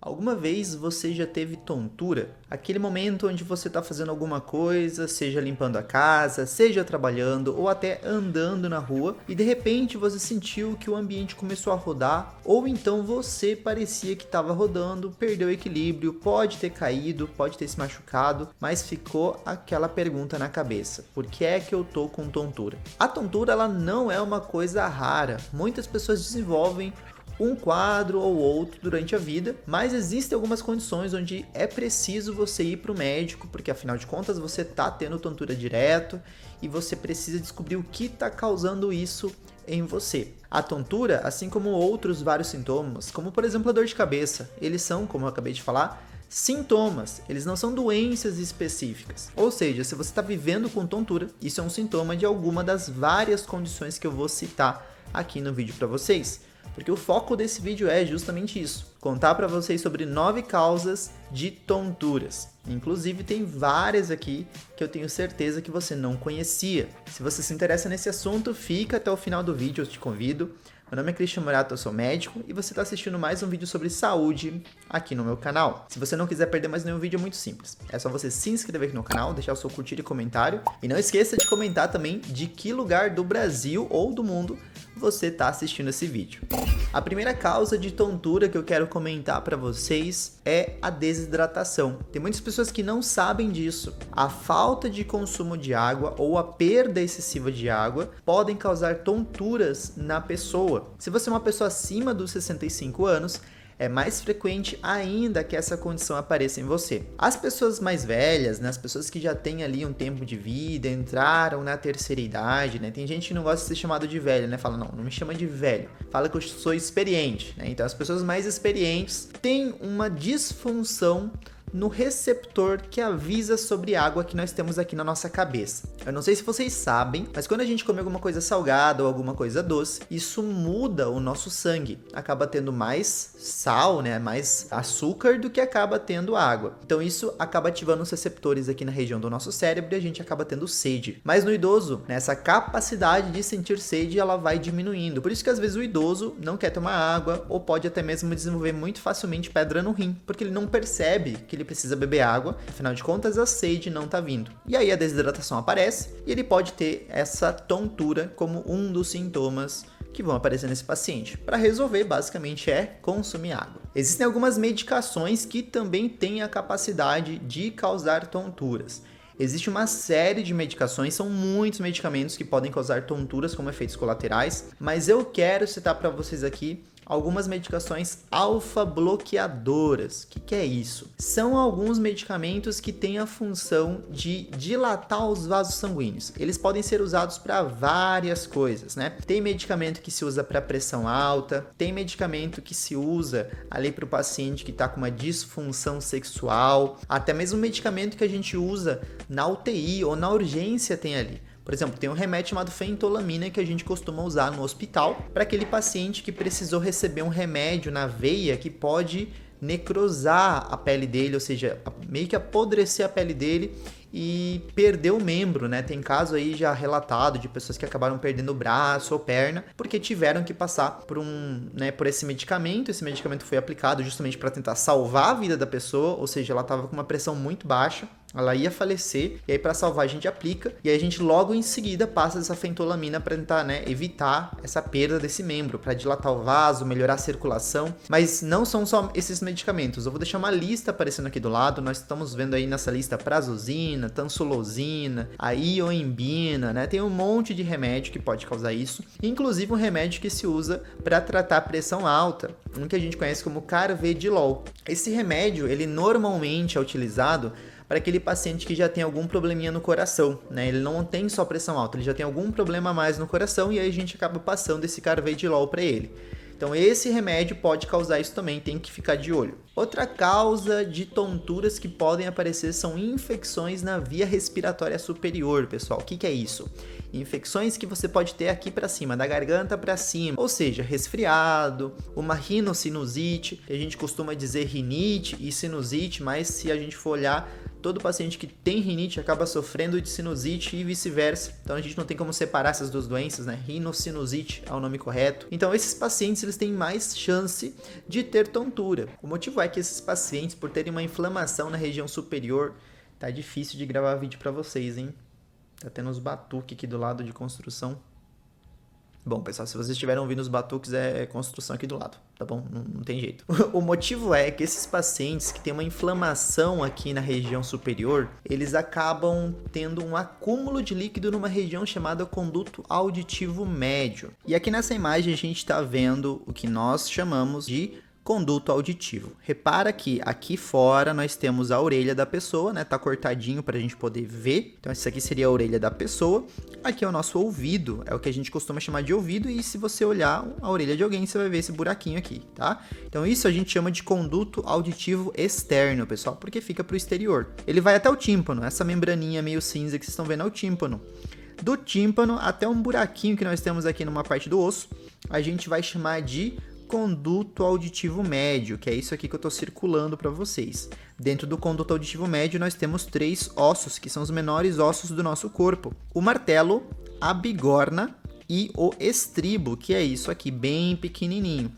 Alguma vez você já teve tontura? Aquele momento onde você está fazendo alguma coisa, seja limpando a casa, seja trabalhando ou até andando na rua e de repente você sentiu que o ambiente começou a rodar ou então você parecia que estava rodando, perdeu o equilíbrio, pode ter caído, pode ter se machucado, mas ficou aquela pergunta na cabeça: por que é que eu tô com tontura? A tontura ela não é uma coisa rara, muitas pessoas desenvolvem um quadro ou outro durante a vida, mas existem algumas condições onde é preciso você ir para o médico, porque afinal de contas você está tendo tontura direto e você precisa descobrir o que está causando isso em você. A tontura, assim como outros vários sintomas, como por exemplo a dor de cabeça, eles são, como eu acabei de falar, sintomas, eles não são doenças específicas. Ou seja, se você está vivendo com tontura, isso é um sintoma de alguma das várias condições que eu vou citar aqui no vídeo para vocês. Porque o foco desse vídeo é justamente isso, contar para vocês sobre 9 causas de tonturas. Inclusive tem várias aqui que eu tenho certeza que você não conhecia. Se você se interessa nesse assunto, fica até o final do vídeo, eu te convido. Meu nome é Christian Morato, eu sou médico e você está assistindo mais um vídeo sobre saúde aqui no meu canal. Se você não quiser perder mais nenhum vídeo, é muito simples. É só você se inscrever aqui no canal, deixar o seu curtir e comentário. E não esqueça de comentar também de que lugar do Brasil ou do mundo você está assistindo esse vídeo. A primeira causa de tontura que eu quero comentar para vocês é a desidratação. Tem muitas pessoas que não sabem disso. A falta de consumo de água ou a perda excessiva de água podem causar tonturas na pessoa. Se você é uma pessoa acima dos 65 anos, é mais frequente ainda que essa condição apareça em você. As pessoas mais velhas, né, as pessoas que já têm ali um tempo de vida, entraram na terceira idade, né, tem gente que não gosta de ser chamado de velho, né, fala, não me chama de velho, fala que eu sou experiente, né, então as pessoas mais experientes têm uma disfunção no receptor que avisa sobre água que nós temos aqui na nossa cabeça. Eu não sei se vocês sabem, mas quando a gente come alguma coisa salgada ou alguma coisa doce, isso muda o nosso sangue. Acaba tendo mais sal, né, mais açúcar do que acaba tendo água. Então isso acaba ativando os receptores aqui na região do nosso cérebro e a gente acaba tendo sede. Mas no idoso, né, essa capacidade de sentir sede, ela vai diminuindo. Por isso que às vezes o idoso não quer tomar água ou pode até mesmo desenvolver muito facilmente pedra no rim, porque ele não percebe que ele precisa beber água, afinal de contas a sede não tá vindo. E aí a desidratação aparece e ele pode ter essa tontura como um dos sintomas que vão aparecer nesse paciente. Para resolver, basicamente, é consumir água. Existem algumas medicações que também têm a capacidade de causar tonturas. Existe uma série de medicações, são muitos medicamentos que podem causar tonturas como efeitos colaterais, mas eu quero citar para vocês aqui algumas medicações alfa-bloqueadoras. O que é isso? São alguns medicamentos que têm a função de dilatar os vasos sanguíneos. Eles podem ser usados para várias coisas, né? Tem medicamento que se usa para pressão alta, tem medicamento que se usa ali para o paciente que está com uma disfunção sexual, até mesmo medicamento que a gente usa na UTI ou na urgência tem ali. Por exemplo, tem um remédio chamado fentolamina que a gente costuma usar no hospital para aquele paciente que precisou receber um remédio na veia que pode necrosar a pele dele, ou seja, meio que apodrecer a pele dele e perder o membro, né? Tem caso aí já relatado de pessoas que acabaram perdendo o braço ou perna porque tiveram que passar por esse medicamento. Esse medicamento foi aplicado justamente para tentar salvar a vida da pessoa, ou seja, ela estava com uma pressão muito baixa, ela ia falecer, e aí para salvar a gente aplica, e aí a gente logo em seguida passa essa fentolamina para tentar, né, evitar essa perda desse membro, para dilatar o vaso, melhorar a circulação. Mas não são só esses medicamentos, eu vou deixar uma lista aparecendo aqui do lado. Nós estamos vendo aí nessa lista prazosina, tansulosina, a ioimbina, né, tem um monte de remédio que pode causar isso, inclusive um remédio que se usa para tratar pressão alta, um que a gente conhece como carvedilol. Esse remédio, ele normalmente é utilizado para aquele paciente que já tem algum probleminha no coração, né? Ele não tem só pressão alta, ele já tem algum problema a mais no coração e aí a gente acaba passando esse carvedilol para ele. Então esse remédio pode causar isso também, tem que ficar de olho. Outra causa de tonturas que podem aparecer são infecções na via respiratória superior, pessoal. O que é isso? Infecções que você pode ter aqui para cima, da garganta para cima, ou seja, resfriado, uma rinocinusite, a gente costuma dizer rinite e sinusite, mas se a gente for olhar todo paciente que tem rinite acaba sofrendo de sinusite e vice-versa. Então a gente não tem como separar essas duas doenças, né? Rinocinusite é o nome correto. Então esses pacientes eles têm mais chance de ter tontura. O motivo é que esses pacientes, por terem uma inflamação na região superior, tá difícil de gravar vídeo para vocês, hein? Tá tendo uns batuques aqui do lado de construção. Bom, pessoal, se vocês estiverem ouvindo os batuques, é construção aqui do lado, tá bom? Não tem jeito. O motivo é que esses pacientes que têm uma inflamação aqui na região superior, eles acabam tendo um acúmulo de líquido numa região chamada conduto auditivo médio. E aqui nessa imagem a gente está vendo o que nós chamamos de conduto auditivo. Repara que aqui fora nós temos a orelha da pessoa, né? Tá cortadinho para a gente poder ver. Então essa aqui seria a orelha da pessoa. Aqui é o nosso ouvido, é o que a gente costuma chamar de ouvido. E se você olhar a orelha de alguém, você vai ver esse buraquinho aqui, tá? Então isso a gente chama de conduto auditivo externo, pessoal, porque fica pro exterior. Ele vai até o tímpano, essa membraninha meio cinza que vocês estão vendo é o tímpano. Do tímpano até um buraquinho que nós temos aqui numa parte do osso, a gente vai chamar de conduto auditivo médio, que é isso aqui que eu estou circulando para vocês. Dentro do conduto auditivo médio nós temos 3 ossos, que são os menores ossos do nosso corpo. O martelo, a bigorna e o estribo, que é isso aqui, bem pequenininho.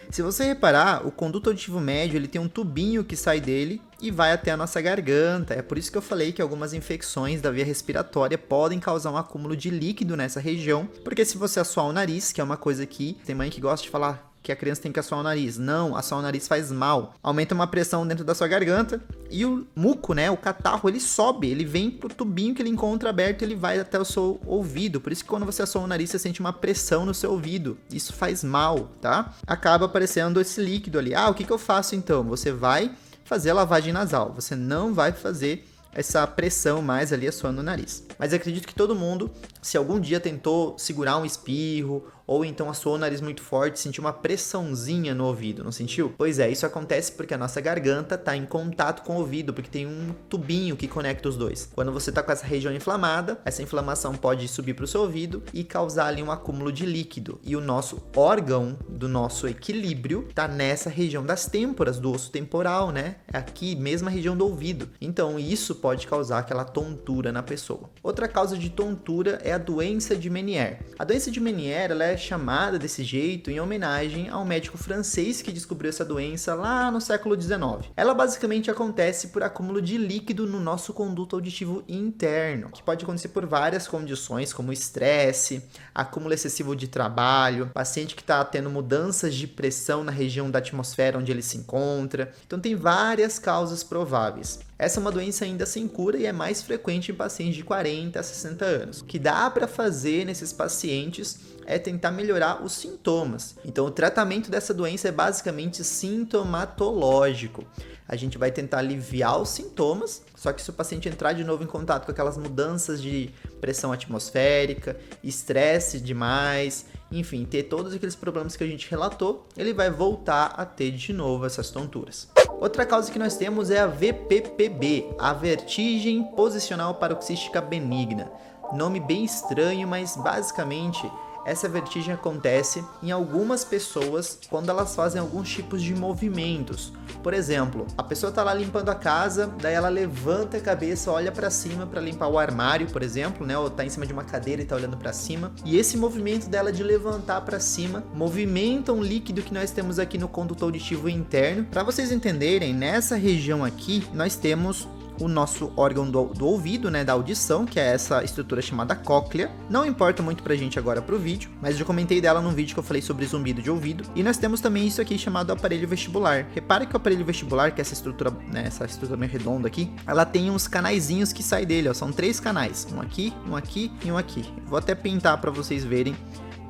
Se você reparar, o conduto auditivo médio ele tem um tubinho que sai dele e vai até a nossa garganta. É por isso que eu falei que algumas infecções da via respiratória podem causar um acúmulo de líquido nessa região, porque se você assoar o nariz, que é uma coisa que tem mãe que gosta de falar que a criança tem que assoar o nariz. Não, assoar o nariz faz mal. Aumenta uma pressão dentro da sua garganta e o muco, né, o catarro, ele sobe, ele vem pro tubinho que ele encontra aberto, ele vai até o seu ouvido. Por isso que quando você assoa o nariz, você sente uma pressão no seu ouvido. Isso faz mal, tá? Acaba aparecendo esse líquido ali. O que eu faço então? Você vai fazer a lavagem nasal. Você não vai fazer essa pressão mais ali assoando o nariz. Mas acredito que todo mundo, se algum dia tentou segurar um espirro ou então assoou o nariz muito forte, sentiu uma pressãozinha no ouvido, não sentiu? Pois é, isso acontece porque a nossa garganta está em contato com o ouvido, porque tem um tubinho que conecta os dois. Quando você está com essa região inflamada, essa inflamação pode subir para o seu ouvido e causar ali um acúmulo de líquido. E o nosso órgão do nosso equilíbrio está nessa região das têmporas, do osso temporal, né? É aqui, mesma região do ouvido. Então isso pode causar aquela tontura na pessoa. Outra causa de tontura é a doença de Meniere. A doença de Meniere, ela é chamada desse jeito em homenagem ao médico francês que descobriu essa doença lá no século XIX. Ela basicamente acontece por acúmulo de líquido no nosso conduto auditivo interno, que pode acontecer por várias condições, como estresse, acúmulo excessivo de trabalho, paciente que está tendo mudanças de pressão na região da atmosfera onde ele se encontra. Então tem várias causas prováveis. Essa é uma doença ainda sem cura e é mais frequente em pacientes de 40 a 60 anos. O que dá para fazer nesses pacientes é tentar melhorar os sintomas. Então, o tratamento dessa doença é basicamente sintomatológico. A gente vai tentar aliviar os sintomas, só que se o paciente entrar de novo em contato com aquelas mudanças de pressão atmosférica, estresse demais, enfim, ter todos aqueles problemas que a gente relatou, ele vai voltar a ter de novo essas tonturas. Outra causa que nós temos é a VPPB, a vertigem posicional paroxística benigna. Nome bem estranho, mas basicamente essa vertigem acontece em algumas pessoas quando elas fazem alguns tipos de movimentos. Por exemplo, a pessoa está lá limpando a casa, daí ela levanta a cabeça, olha para cima para limpar o armário, por exemplo, né? Ou está em cima de uma cadeira e está olhando para cima. E esse movimento dela de levantar para cima movimenta um líquido que nós temos aqui no conduto auditivo interno. Para vocês entenderem, nessa região aqui nós temos o nosso órgão do ouvido, né, da audição, que é essa estrutura chamada cóclea. Não importa muito pra gente agora pro vídeo, mas eu comentei dela num vídeo que eu falei sobre zumbido de ouvido. E nós temos também isso aqui chamado aparelho vestibular. Repare que o aparelho vestibular, que é essa estrutura, né, essa estrutura meio redonda aqui, ela tem uns canaizinhos que saem dele, ó, são 3 canais, um aqui e um aqui. Vou até pintar pra vocês verem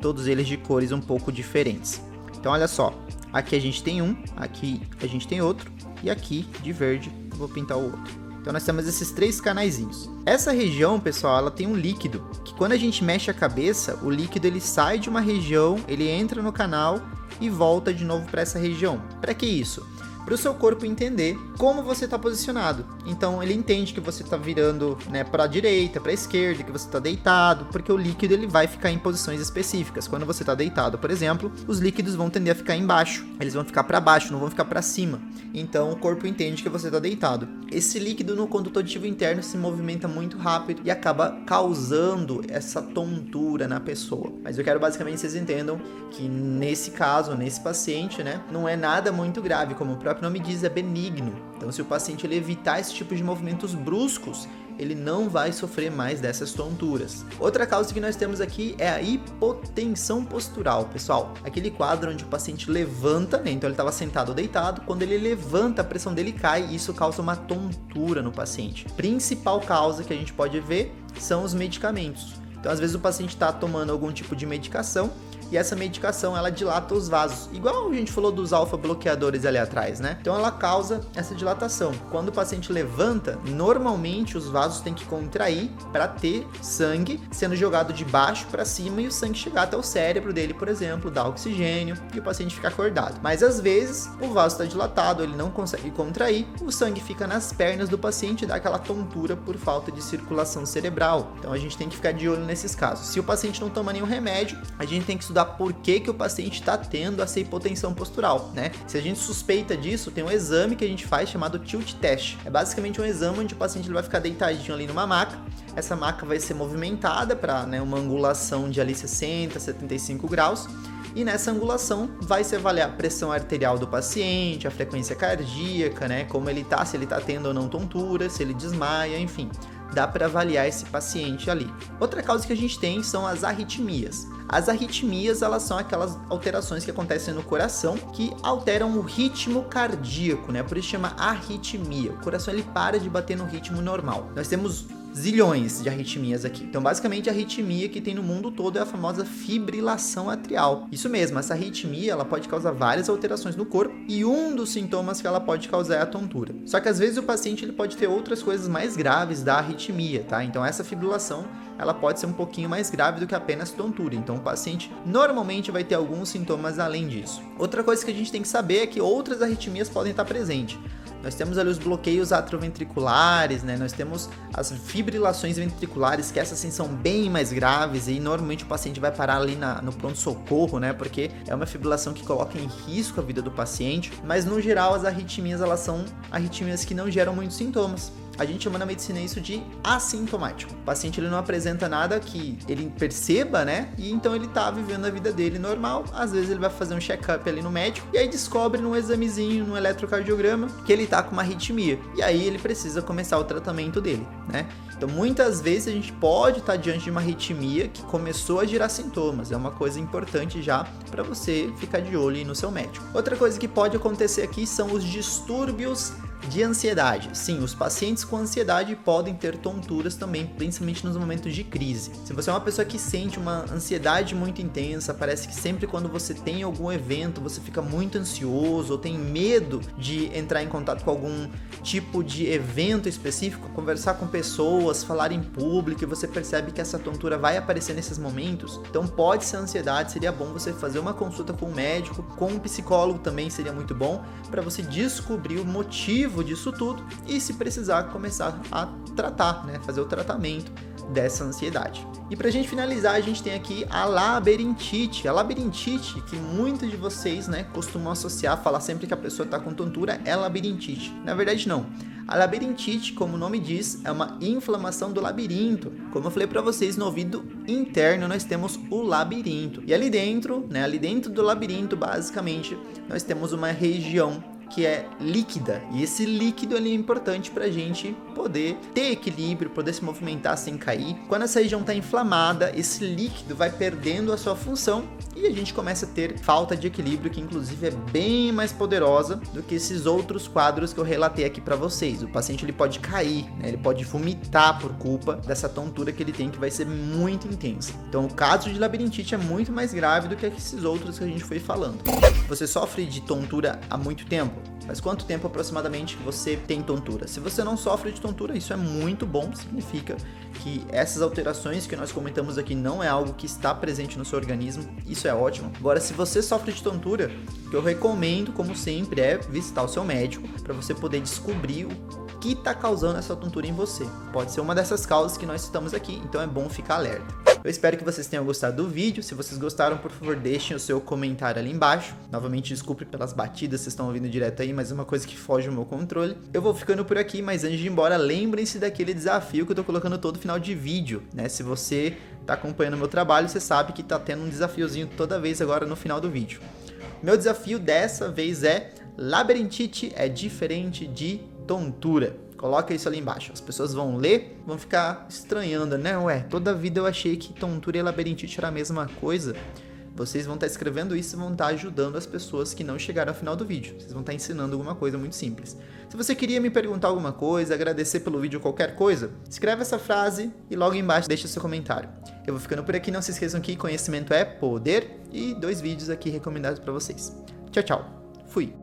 todos eles de cores um pouco diferentes. Então olha só, aqui a gente tem um, aqui a gente tem outro, e aqui de verde eu vou pintar o outro. Então nós temos esses 3 canaizinhos. Essa região, pessoal, ela tem um líquido, que quando a gente mexe a cabeça, o líquido ele sai de uma região, ele entra no canal e volta de novo para essa região. Para que isso? para o seu corpo entender como você está posicionado. Então ele entende que você está virando, né, para a direita, para a esquerda, que você está deitado, porque o líquido ele vai ficar em posições específicas. Quando você está deitado, por exemplo, os líquidos vão tender a ficar embaixo, eles vão ficar para baixo, não vão ficar para cima. Então o corpo entende que você está deitado. Esse líquido no conduto auditivo interno se movimenta muito rápido e acaba causando essa tontura na pessoa. Mas eu quero basicamente que vocês entendam que nesse caso, nesse paciente, né, não é nada muito grave, como o próprio nome diz, é benigno. Então se o paciente ele evitar esse tipo de movimentos bruscos, ele não vai sofrer mais dessas tonturas. Outra causa que nós temos aqui é a hipotensão postural, pessoal. Aquele quadro onde o paciente levanta, né? Então ele estava sentado ou deitado, quando ele levanta a pressão dele cai e isso causa uma tontura no paciente. Principal causa que a gente pode ver são os medicamentos. Então às vezes o paciente está tomando algum tipo de medicação e essa medicação ela dilata os vasos, igual a gente falou dos alfa-bloqueadores ali atrás, né? Então ela causa essa dilatação. Quando o paciente levanta, normalmente os vasos têm que contrair para ter sangue sendo jogado de baixo para cima e o sangue chegar até o cérebro dele, por exemplo, dar oxigênio e o paciente ficar acordado. Mas às vezes o vaso está dilatado, ele não consegue contrair, o sangue fica nas pernas do paciente e dá aquela tontura por falta de circulação cerebral. Então a gente tem que ficar de olho nesses casos. Se o paciente não toma nenhum remédio, a gente tem que estudar por que o paciente está tendo essa hipotensão postural, né? Se a gente suspeita disso, tem um exame que a gente faz chamado tilt test. É basicamente um exame onde o paciente ele vai ficar deitadinho ali numa maca. Essa maca vai ser movimentada para, né, uma angulação de ali 60, 75 graus. E nessa angulação vai se avaliar a pressão arterial do paciente, a frequência cardíaca, né? Como ele tá, se ele tá tendo ou não tontura, se ele desmaia, enfim. Dá para avaliar esse paciente ali. Outra causa que a gente tem são as arritmias. As arritmias, elas são aquelas alterações que acontecem no coração que alteram o ritmo cardíaco, né? Por isso chama arritmia. O coração ele para de bater no ritmo normal. Nós temos zilhões de arritmias aqui. Então, basicamente, a arritmia que tem no mundo todo é a famosa fibrilação atrial. Isso mesmo, essa arritmia, ela pode causar várias alterações no corpo e um dos sintomas que ela pode causar é a tontura. Só que às vezes o paciente ele pode ter outras coisas mais graves da arritmia, tá? Então, essa fibrilação, ela pode ser um pouquinho mais grave do que apenas tontura. Então, o paciente normalmente vai ter alguns sintomas além disso. Outra coisa que a gente tem que saber é que outras arritmias podem estar presentes. Nós temos ali os bloqueios atrioventriculares, né? Nós temos as fibrilações ventriculares, que essas sim são bem mais graves e normalmente o paciente vai parar ali no pronto-socorro, né? Porque é uma fibrilação que coloca em risco a vida do paciente. Mas no geral as arritmias, elas são arritmias que não geram muitos sintomas. A gente chama na medicina isso de assintomático. O paciente ele não apresenta nada que ele perceba, né? E então ele tá vivendo a vida dele normal. Às vezes ele vai fazer um check-up ali no médico e aí descobre num examezinho, num eletrocardiograma, que ele tá com uma arritmia. E aí ele precisa começar o tratamento dele, né? Então muitas vezes a gente pode estar diante de uma arritmia que começou a gerar sintomas. É uma coisa importante já para você ficar de olho aí no seu médico. Outra coisa que pode acontecer aqui são os distúrbios de ansiedade. Sim, os pacientes com ansiedade podem ter tonturas também, principalmente nos momentos de crise. Se você é uma pessoa que sente uma ansiedade muito intensa, parece que sempre quando você tem algum evento, você fica muito ansioso ou tem medo de entrar em contato com algum tipo de evento específico, conversar com pessoas, falar em público e você percebe que essa tontura vai aparecer nesses momentos, então pode ser ansiedade, seria bom você fazer uma consulta com um médico, com um psicólogo também seria muito bom, para você descobrir o motivo disso tudo e se precisar começar a tratar, né, fazer o tratamento dessa ansiedade. E pra gente finalizar, a gente tem aqui a labirintite. A labirintite, que muitos de vocês, né, costumam associar, falar sempre que a pessoa tá com tontura, é labirintite. Na verdade, não. A labirintite, como o nome diz, é uma inflamação do labirinto. Como eu falei para vocês, no ouvido interno nós temos o labirinto. E ali dentro do labirinto, basicamente, nós temos uma região que é líquida, e esse líquido ali é importante pra gente poder ter equilíbrio, poder se movimentar sem cair. Quando essa região está inflamada, esse líquido vai perdendo a sua função e a gente começa a ter falta de equilíbrio, que inclusive é bem mais poderosa do que esses outros quadros que eu relatei aqui pra vocês. O paciente ele pode cair, né? Ele pode vomitar por culpa dessa tontura que ele tem, que vai ser muito intensa. Então o caso de labirintite é muito mais grave do que esses outros que a gente foi falando. Você sofre de tontura há muito tempo? Mas quanto tempo aproximadamente você tem tontura? Se você não sofre de tontura, isso é muito bom, significa que essas alterações que nós comentamos aqui não é algo que está presente no seu organismo, isso é ótimo. Agora, se você sofre de tontura, o que eu recomendo, como sempre, é visitar o seu médico para você poder descobrir o que está causando essa tontura em você. Pode ser uma dessas causas que nós citamos aqui, então é bom ficar alerta. Eu espero que vocês tenham gostado do vídeo. Se vocês gostaram, por favor, deixem o seu comentário ali embaixo. Novamente, desculpe pelas batidas, vocês estão ouvindo direto aí, mas é uma coisa que foge do meu controle. Eu vou ficando por aqui, mas antes de ir embora, lembrem-se daquele desafio que eu tô colocando todo final de vídeo, né? Se você tá acompanhando o meu trabalho, você sabe que tá tendo um desafiozinho toda vez agora no final do vídeo. Meu desafio dessa vez é: labirintite é diferente de tontura. Coloca isso ali embaixo. As pessoas vão ler, vão ficar estranhando, né? Ué, toda a vida eu achei que tontura e labirintite era a mesma coisa. Vocês vão estar escrevendo isso e vão estar ajudando as pessoas que não chegaram ao final do vídeo. Vocês vão estar ensinando alguma coisa muito simples. Se você queria me perguntar alguma coisa, agradecer pelo vídeo, qualquer coisa, escreve essa frase e logo embaixo deixa seu comentário. Eu vou ficando por aqui, não se esqueçam que conhecimento é poder, e 2 vídeos aqui recomendados para vocês. Tchau, tchau. Fui.